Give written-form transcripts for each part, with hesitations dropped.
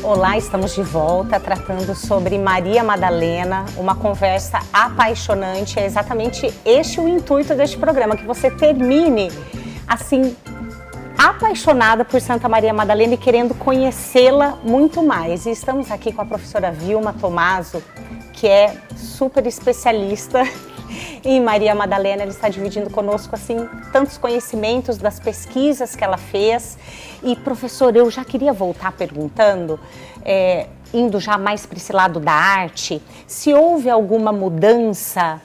Olá, estamos de volta tratando sobre Maria Madalena, uma conversa apaixonante. É exatamente este o intuito deste programa, que você termine assim apaixonada por Santa Maria Madalena e querendo conhecê-la muito mais. E estamos aqui com a professora Vilma Tomaso, que é super especialista em Maria Madalena. Ela está dividindo conosco assim tantos conhecimentos das pesquisas que ela fez. E professor, eu já queria voltar perguntando, indo já mais para esse lado da arte, se houve alguma mudança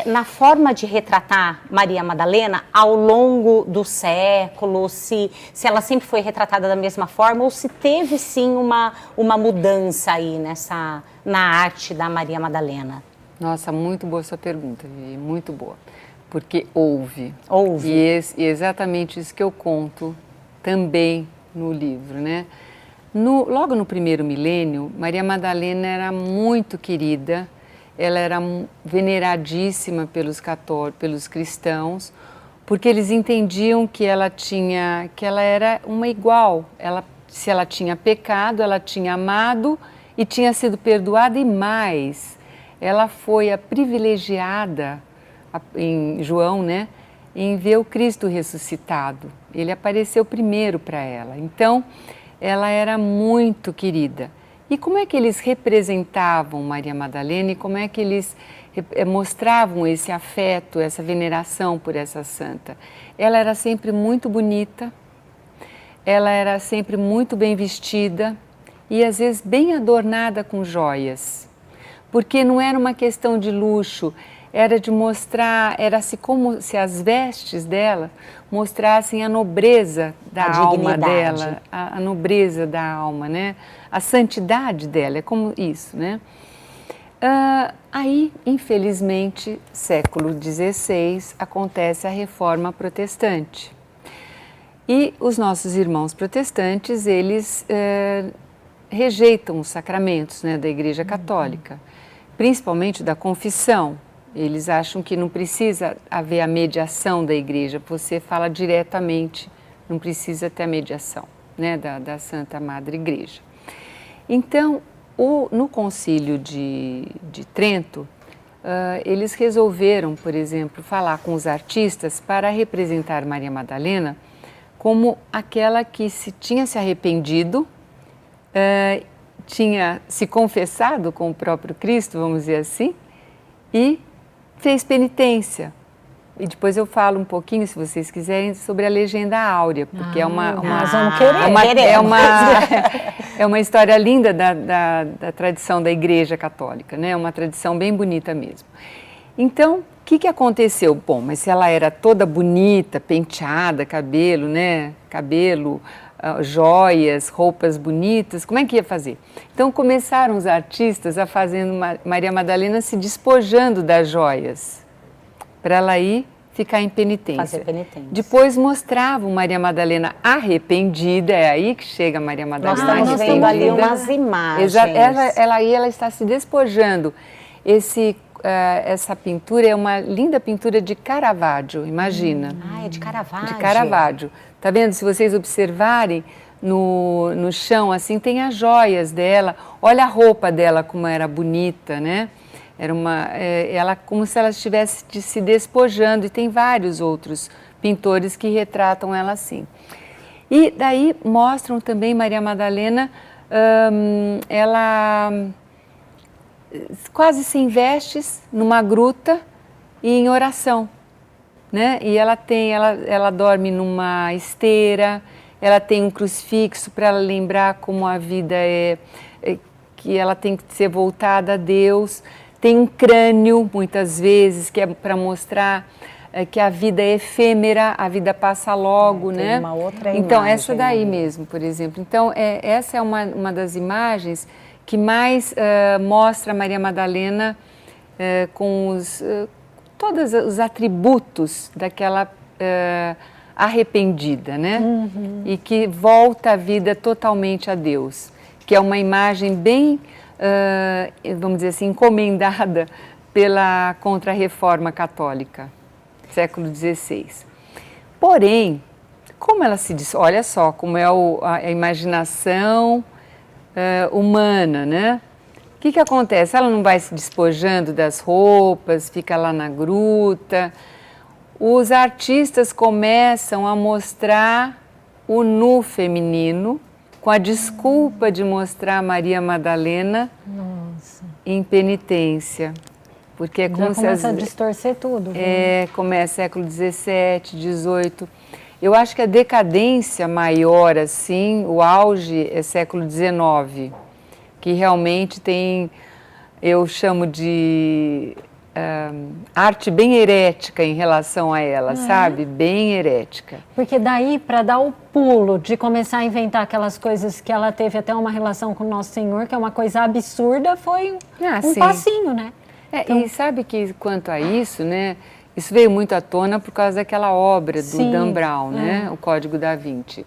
na forma de retratar Maria Madalena ao longo do século, se ela sempre foi retratada da mesma forma ou se teve sim uma mudança aí na arte da Maria Madalena. Nossa, muito boa sua pergunta, Vivi, muito boa, porque houve. Houve. E exatamente isso que eu conto também no livro, né? Logo no primeiro milênio, Maria Madalena era muito querida, ela era veneradíssima pelos cristãos, porque eles entendiam que ela era uma igual. Se ela tinha pecado, ela tinha amado e tinha sido perdoada, e mais, ela foi a privilegiada em João, né, em ver o Cristo ressuscitado. Ele apareceu primeiro para ela. Então, ela era muito querida. E como é que eles representavam Maria Madalena e como é que eles mostravam esse afeto, essa veneração por essa santa? Ela era sempre muito bonita, ela era sempre muito bem vestida e às vezes bem adornada com joias. Porque não era uma questão de luxo, era de mostrar, era assim como se as vestes dela mostrassem a nobreza da alma dela, a nobreza da alma, né? A santidade dela, é como isso, né? Aí, infelizmente, século XVI, acontece a Reforma Protestante. E os nossos irmãos protestantes, eles rejeitam os sacramentos, né, da Igreja Católica, principalmente da confissão. Eles acham que não precisa haver a mediação da Igreja, você fala diretamente, não precisa ter a mediação, né, da Santa Madre Igreja. Então, no Concílio de Trento, eles resolveram, por exemplo, falar com os artistas para representar Maria Madalena como aquela que tinha se arrependido, tinha se confessado com o próprio Cristo, vamos dizer assim, e fez penitência. E depois eu falo um pouquinho, se vocês quiserem, sobre a legenda áurea, porque é uma história linda da tradição da Igreja Católica, né? É uma tradição bem bonita mesmo. Então, o que aconteceu? Bom, mas se ela era toda bonita, penteada, cabelo, né? Joias, roupas bonitas, como é que ia fazer? Então começaram os artistas a fazendo Maria Madalena se despojando das joias, para ela ir ficar em penitência. Fazer penitência. Depois mostravam Maria Madalena arrependida, é aí que chega Maria Madalena. Nós estamos vendo ali umas imagens. Ela está se despojando. Essa pintura é uma linda pintura de Caravaggio, imagina. É de Caravaggio. De Caravaggio. Tá vendo? Se vocês observarem no chão, assim, tem as joias dela. Olha a roupa dela, como era bonita, né? Era ela como se ela estivesse se despojando, e tem vários outros pintores que retratam ela assim. E daí mostram também Maria Madalena, ela quase sem vestes, numa gruta e em oração, né? E ela dorme numa esteira, ela tem um crucifixo para ela lembrar como a vida que ela tem que ser voltada a Deus. Tem um crânio, muitas vezes, que é para mostrar que a vida é efêmera, a vida passa logo, né? Uma outra então, imagem, essa daí mesmo, por exemplo. Então, essa é uma das imagens que mais mostra Maria Madalena com todos os atributos daquela arrependida, né? E que volta a vida totalmente a Deus, que é uma imagem bem, vamos dizer assim, encomendada pela Contra-Reforma Católica, século XVI. Porém, como ela se diz, olha só como é a imaginação humana, né? O que acontece? Ela não vai se despojando das roupas, fica lá na gruta. Os artistas começam a mostrar o nu feminino com a desculpa de mostrar Maria Madalena em penitência. Porque é como já começa a distorcer tudo. Começa século XVII, XVIII. Eu acho que a decadência maior, assim, o auge é século XIX, que realmente tem, eu chamo de arte bem herética em relação a ela, sabe? Bem herética. Porque daí, para dar o pulo de começar a inventar aquelas coisas que ela teve até uma relação com o Nosso Senhor, que é uma coisa absurda, foi um passinho, né? Então... E sabe que quanto a isso, né? Isso veio muito à tona por causa daquela obra do Dan Brown, né? O Código da Vinci.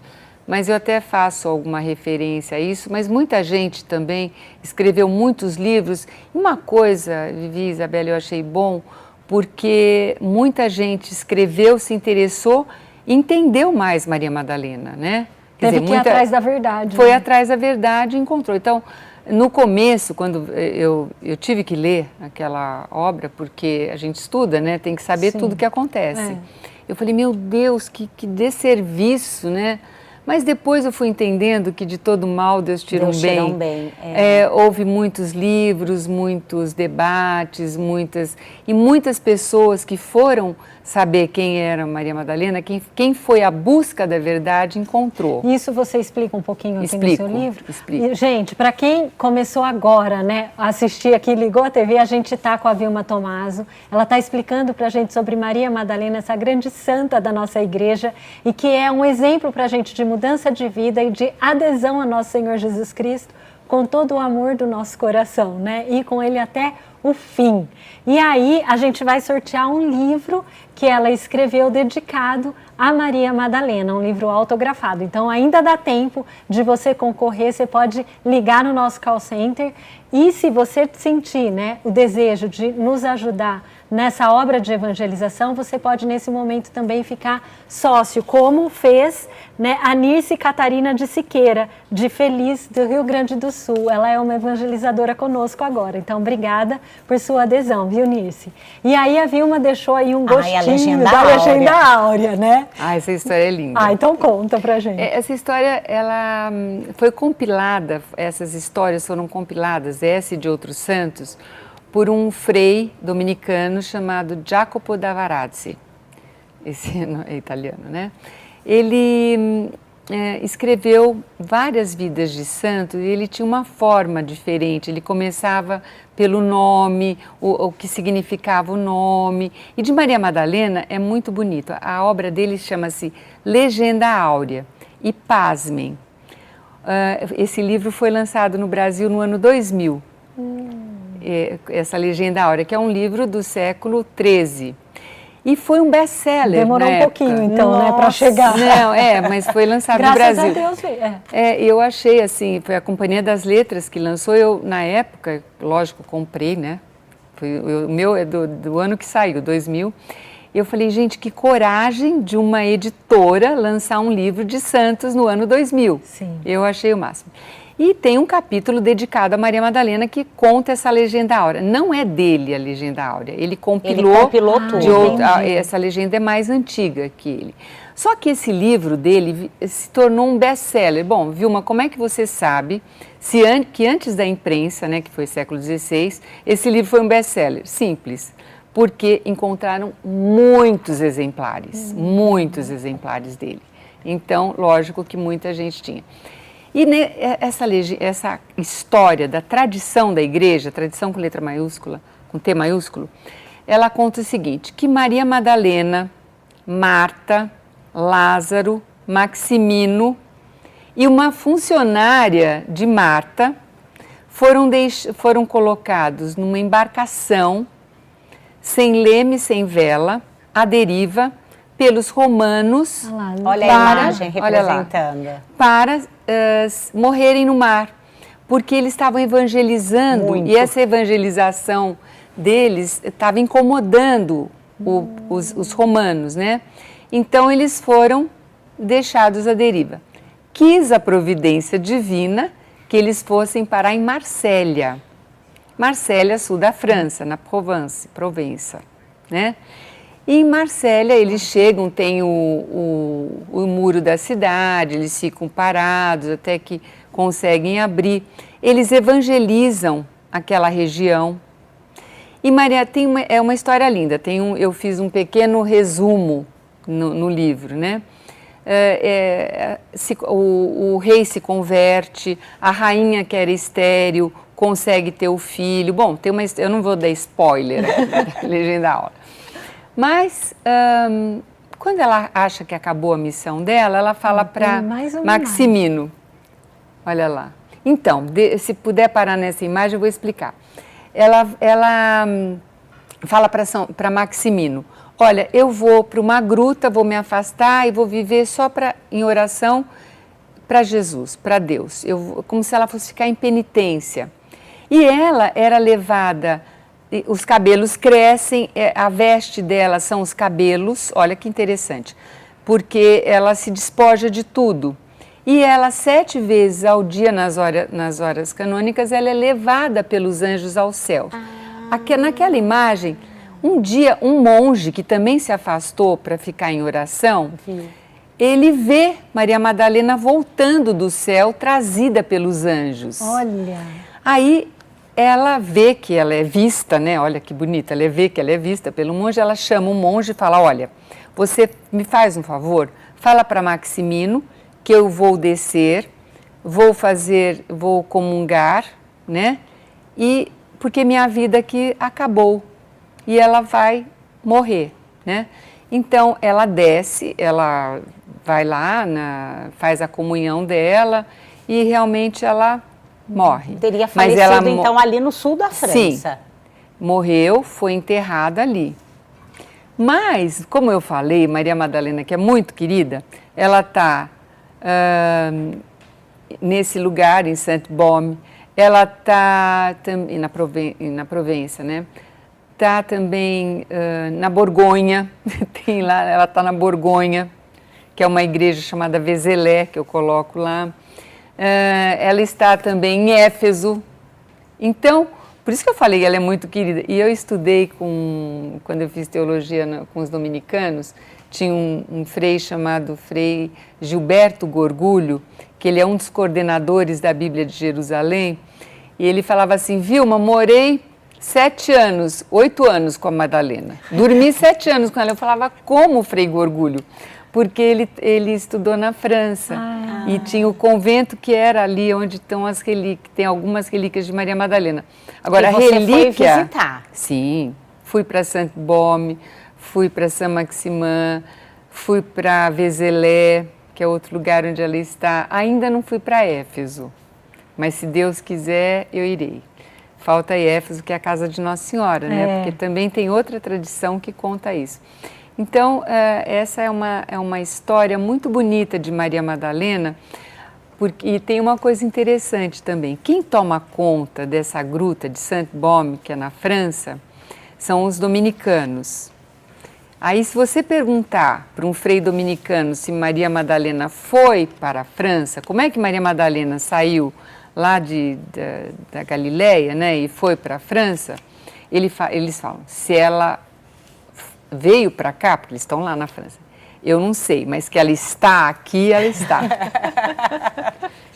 Mas eu até faço alguma referência a isso, mas muita gente também escreveu muitos livros. Uma coisa, Vivi, Isabela, eu achei bom, porque muita gente escreveu, se interessou e entendeu mais Maria Madalena, né? Teve que ir atrás da verdade. Foi atrás da verdade e encontrou. Então, no começo, quando eu tive que ler aquela obra, porque a gente estuda, né? Tem que saber tudo o que acontece. Eu falei, meu Deus, que desserviço, né? Mas depois eu fui entendendo que de todo mal Deus tira um bem. Houve muitos livros, muitos debates, muitas pessoas que foram saber quem era Maria Madalena, quem foi à busca da verdade encontrou. Isso você explica um pouquinho aqui no seu livro? Explico. E, gente, para quem começou agora, né, a assistir aqui, ligou a TV, a gente está com a Vilma Tomaso. Ela está explicando para a gente sobre Maria Madalena, essa grande santa da nossa igreja, e que é um exemplo para a gente de mudança de vida e de adesão a nosso Senhor Jesus Cristo, com todo o amor do nosso coração, né? E com ele até o fim. E aí a gente vai sortear um livro que ela escreveu dedicado a Maria Madalena, um livro autografado. Então ainda dá tempo de você concorrer, você pode ligar no nosso call center e se você sentir, né, o desejo de nos ajudar nessa obra de evangelização, você pode nesse momento também ficar sócio, como fez, né, a Nirce Catarina de Siqueira, de Feliz, do Rio Grande do Sul. Ela é uma evangelizadora conosco agora. Então, obrigada por sua adesão, viu, Nirce? E aí a Vilma deixou aí um gostinho da Legenda Áurea, né? Essa história é linda. Então conta pra gente. Essa história, ela foi compilada, essas histórias foram compiladas, essa e de outros santos, por um frei dominicano chamado Jacopo da Varazzi. Esse é italiano, né? Ele escreveu várias vidas de santos e ele tinha uma forma diferente. Ele começava pelo nome, o que significava o nome. E de Maria Madalena é muito bonito. A obra dele chama-se Legenda Áurea. E pasmem, esse livro foi lançado no Brasil no ano 2000. Essa Legenda Áurea, que é um livro do século XIII. E foi um best-seller. Demorou um pouquinho, então, né, para chegar. Não, mas foi lançado no Brasil. Graças a Deus. Eu achei, assim, foi a Companhia das Letras que lançou. Eu, na época, lógico, comprei, né? O meu é do ano que saiu, 2000. Eu falei, gente, que coragem de uma editora lançar um livro de santos no ano 2000. Sim. Eu achei o máximo. E tem um capítulo dedicado a Maria Madalena que conta essa Legenda Áurea. Não é dele a Legenda Áurea, ele compilou tudo. Essa legenda é mais antiga que ele. Só que esse livro dele se tornou um best-seller. Bom, Vilma, como é que você sabe que antes da imprensa, né, que foi século XVI, esse livro foi um best-seller? Simples, porque encontraram muitos exemplares dele. Então, lógico que muita gente tinha. E essa história da tradição da igreja, tradição com letra maiúscula, com T maiúsculo, ela conta o seguinte, que Maria Madalena, Marta, Lázaro, Maximino e uma funcionária de Marta foram colocados numa embarcação sem leme, sem vela, à deriva, pelos romanos. Olha a imagem representando. Para morrerem no mar, porque eles estavam evangelizando muito. E essa evangelização deles estava incomodando os romanos, né? Então eles foram deixados à deriva. Quis a providência divina que eles fossem parar em Marsella. Marsella, sul da França, na Provença, né? E em Marsella eles chegam, tem o muro da cidade, eles ficam parados até que conseguem abrir. Eles evangelizam aquela região. E Maria é uma história linda. Eu fiz um pequeno resumo no livro, né? O rei se converte, a rainha que era estéril consegue ter o filho. Bom, eu não vou dar spoiler da legenda aula. Mas quando ela acha que acabou a missão dela, ela fala para Maximino. Olha lá. Então, se puder parar nessa imagem, eu vou explicar. Ela fala para Maximino: olha, eu vou para uma gruta, vou me afastar e vou viver só em oração para Jesus, para Deus. Como se ela fosse ficar em penitência. E ela era levada, os cabelos crescem, a veste dela são os cabelos, olha que interessante, porque ela se despoja de tudo. E ela, 7 vezes ao dia, nas horas canônicas, ela é levada pelos anjos ao céu. Naquela imagem, um dia, um monge que também se afastou para ficar em oração, ele vê Maria Madalena voltando do céu, trazida pelos anjos. Olha! Aí ela vê que ela é vista, né? Olha que bonita, ela vê que ela é vista pelo monge, ela chama o monge e fala: olha, você me faz um favor, fala para Maximino que eu vou descer, vou comungar, né? E porque minha vida aqui acabou e ela vai morrer, né? Então ela desce, ela vai lá, faz a comunhão dela e realmente ela morre. Teria falecido então ali no sul da França. Sim, morreu, foi enterrada ali. Mas, como eu falei, Maria Madalena, que é muito querida, ela está nesse lugar, em Saint-Baume, ela está na Provença, né? Está também na Borgonha, ela está na Borgonha, que é uma igreja chamada Vézelay, que eu coloco lá. Ela está também em Éfeso. Então, por isso que eu falei que ela é muito querida. E eu estudei quando eu fiz teologia com os dominicanos, tinha um frei chamado Frei Gilberto Gorgulho, que ele é um dos coordenadores da Bíblia de Jerusalém, e ele falava assim: Vilma, morei 8 anos com a Madalena, dormi 7 anos com ela. Eu falava: como, Frei Gorgulho? Porque ele estudou na França e tinha o convento que era ali onde estão as relíquias, tem algumas relíquias de Maria Madalena. Agora, e você foi visitar? Sim, fui para Saint-Baume, fui para Saint-Maximin, fui para Vézelay, que é outro lugar onde ela está. Ainda não fui para Éfeso, mas se Deus quiser, eu irei. Falta Éfeso, que é a casa de Nossa Senhora, né? Porque também tem outra tradição que conta isso. Então, essa é uma história muito bonita de Maria Madalena, e tem uma coisa interessante também. Quem toma conta dessa gruta de Saint-Baume, que é na França, são os dominicanos. Aí, se você perguntar para um frei dominicano se Maria Madalena foi para a França, como é que Maria Madalena saiu lá da Galileia, né, e foi para a França, eles falam: se ela veio para cá, porque eles estão lá na França, eu não sei, mas que ela está aqui, ela está.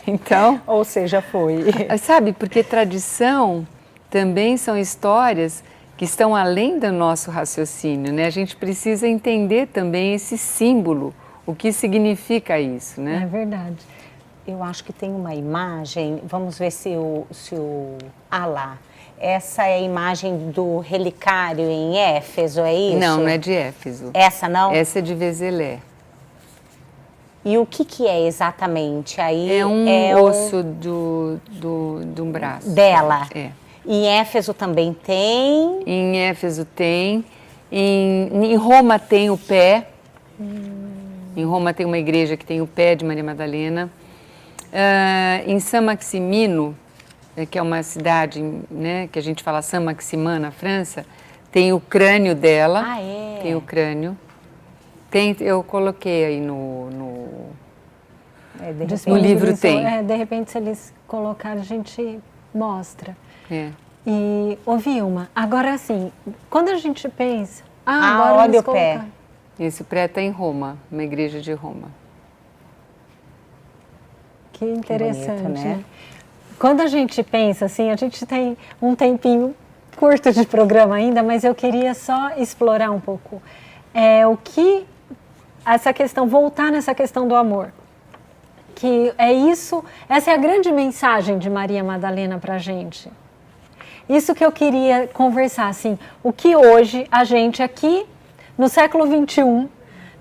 Então... Ou seja, foi. Sabe, porque tradição também são histórias que estão além do nosso raciocínio, né? A gente precisa entender também esse símbolo, o que significa isso, né? É verdade. Eu acho que tem uma imagem, vamos ver se lá. Essa é a imagem do relicário em Éfeso, é isso? Não, não é de Éfeso. Essa não? Essa é de Vézelay. E o que é exatamente? Aí é um osso de um braço. Dela? É. Em Éfeso também tem? Em Éfeso tem. Em Roma tem o pé. Em Roma tem uma igreja que tem o pé de Maria Madalena. Em Saint-Maximino, que é uma cidade, né, que a gente fala Saint-Maximin, na França, tem o crânio dela. Ah, é? Tem o crânio. Eu coloquei aí No livro tem. De repente, se eles colocarem, a gente mostra. É. E, Vilma, agora assim, quando a gente pensa... agora olha o pé. Esse pé está em Roma, uma igreja de Roma. Que interessante, que bonito, né? Quando a gente pensa assim, a gente tem um tempinho curto de programa ainda, mas eu queria só explorar um pouco voltar nessa questão do amor. Que é isso, essa é a grande mensagem de Maria Madalena para a gente. Isso que eu queria conversar, assim, o que hoje a gente aqui, no século XXI,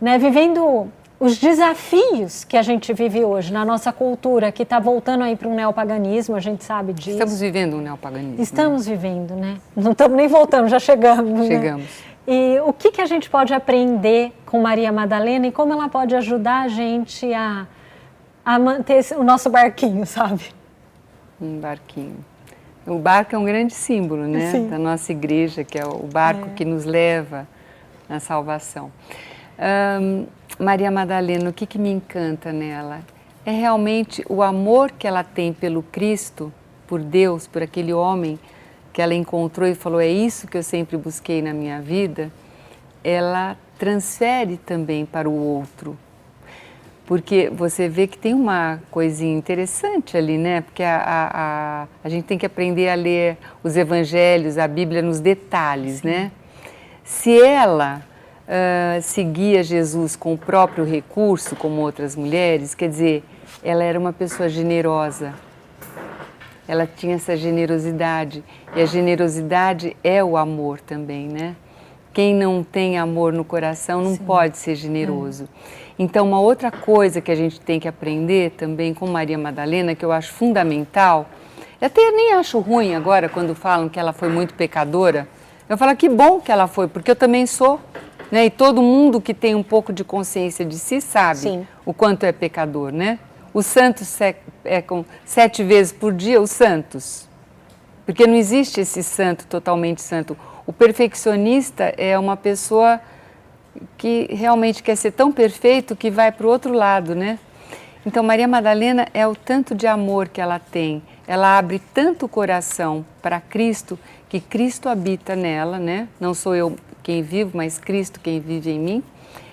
né, vivendo os desafios que a gente vive hoje na nossa cultura, que está voltando aí para um neopaganismo, a gente sabe disso. Estamos vivendo um neopaganismo. Estamos vivendo, né? Não estamos nem voltando, já chegamos. Chegamos. Né? E o que a gente pode aprender com Maria Madalena e como ela pode ajudar a gente a manter o nosso barquinho, sabe? Um barquinho. O barco é um grande símbolo, né? Sim. Da nossa igreja, que é o barco que nos leva na salvação. Maria Madalena, o que me encanta nela? É realmente o amor que ela tem pelo Cristo, por Deus, por aquele homem que ela encontrou e falou, é isso que eu sempre busquei na minha vida. Ela transfere também para o outro. Porque você vê que tem uma coisinha interessante ali, né? Porque a gente tem que aprender a ler os evangelhos, a Bíblia nos detalhes, né? Se ela seguia Jesus com o próprio recurso, como outras mulheres, quer dizer, ela era uma pessoa generosa. Ela tinha essa generosidade. E a generosidade é o amor também, né? Quem não tem amor no coração não pode ser generoso. Então, uma outra coisa que a gente tem que aprender também com Maria Madalena, que eu acho fundamental, eu até nem acho ruim agora quando falam que ela foi muito pecadora. Eu falo que bom que ela foi, porque eu também sou, né? E todo mundo que tem um pouco de consciência de si sabe o quanto é pecador, né? Os santos com 7 vezes por dia, os santos. Porque não existe esse santo totalmente santo. O perfeccionista é uma pessoa que realmente quer ser tão perfeito que vai para o outro lado, né? Então, Maria Madalena é o tanto de amor que ela tem. Ela abre tanto o coração para Cristo, que Cristo habita nela, né? Não sou eu quem vivo, mas Cristo quem vive em mim.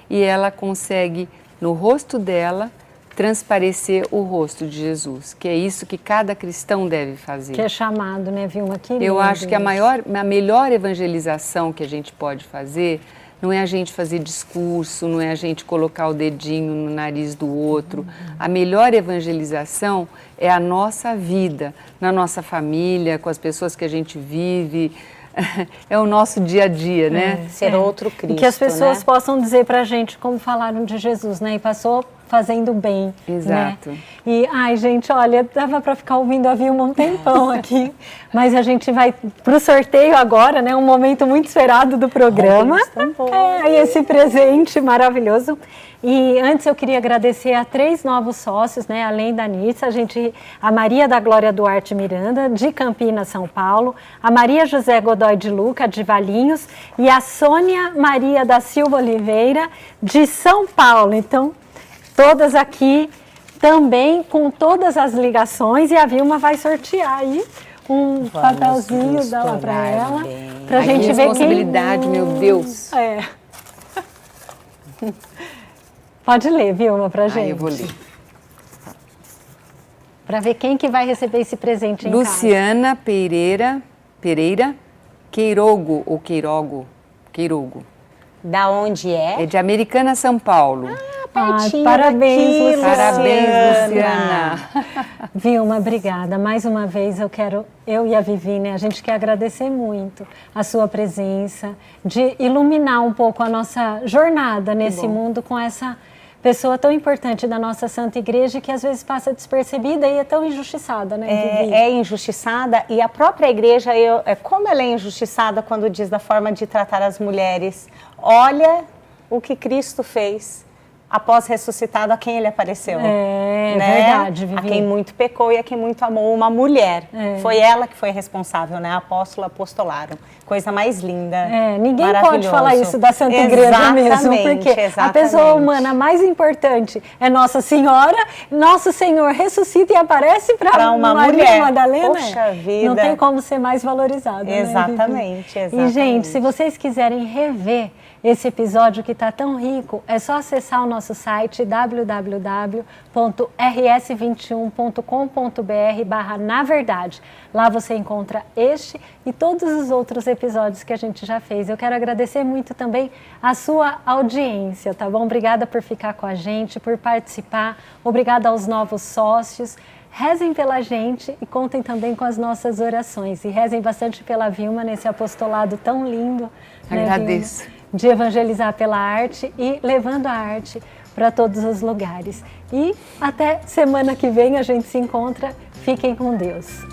E ela consegue, no rosto dela, transparecer o rosto de Jesus, que é isso que cada cristão deve fazer. Que é chamado, né, Vilma? Que lindo. Eu acho que a melhor evangelização que a gente pode fazer não é a gente fazer discurso, não é a gente colocar o dedinho no nariz do outro. A melhor evangelização é a nossa vida, na nossa família, com as pessoas que a gente vive. É o nosso dia a dia, né? Ser outro Cristo, e que as pessoas possam dizer pra gente como falaram de Jesus, né? E passou fazendo bem. Exato. Né? E, ai, gente, olha, dava para ficar ouvindo a Vilma um tempão aqui, mas a gente vai pro sorteio agora, né? Um momento muito esperado do programa. E esse presente maravilhoso. E antes eu queria agradecer a 3 novos sócios, né? Além da Nitsa, a Maria da Glória Duarte Miranda, de Campinas, São Paulo, a Maria José Godoy de Luca, de Valinhos, e a Sônia Maria da Silva Oliveira, de São Paulo. Então, todas aqui também com todas as ligações, e a Vilma vai sortear aí um papelzinho dela para ela, para a gente ver quem... responsabilidade, meu Deus. Pode ler, Vilma, para a gente. Eu vou ler. Para ver quem que vai receber esse presente em Luciana Pereira Queirogo, ou Queirogo. Da onde é? É de Americana, São Paulo. Parabéns, Luciana. Parabéns, Luciana. Vilma, obrigada. Mais uma vez eu e a Vivi, né, a gente quer agradecer muito a sua presença, de iluminar um pouco a nossa jornada nesse mundo com essa pessoa tão importante da nossa Santa Igreja, que às vezes passa despercebida e é tão injustiçada, né, Vivi? É injustiçada, e a própria igreja, como ela é injustiçada quando diz da forma de tratar as mulheres. Olha o que Cristo fez. após ressuscitado, a quem ele apareceu. É né? verdade, Vivi. A quem muito pecou e a quem muito amou, uma mulher. Foi ela que foi responsável, né? Apóstolo apostolaram. Coisa mais linda. Ninguém pode falar isso da Santa Igreja mesmo, porque a pessoa humana mais importante é Nossa Senhora, Nosso Senhor ressuscita e aparece para uma Maria mulher. Madalena. Poxa vida. Não tem como ser mais valorizado. Exatamente, né, E, gente, se vocês quiserem rever esse episódio que está tão rico, é só acessar o nosso site www.rs21.com.br/naverdade. Lá você encontra este e todos os outros episódios que a gente já fez. Eu quero agradecer muito também a sua audiência, tá bom? Obrigada por ficar com a gente, por participar. Obrigada aos novos sócios. Rezem pela gente e contem também com as nossas orações. E rezem bastante pela Vilma nesse apostolado tão lindo. Agradeço. Né, de evangelizar pela arte e levando a arte para todos os lugares. E até semana que vem a gente se encontra. Fiquem com Deus.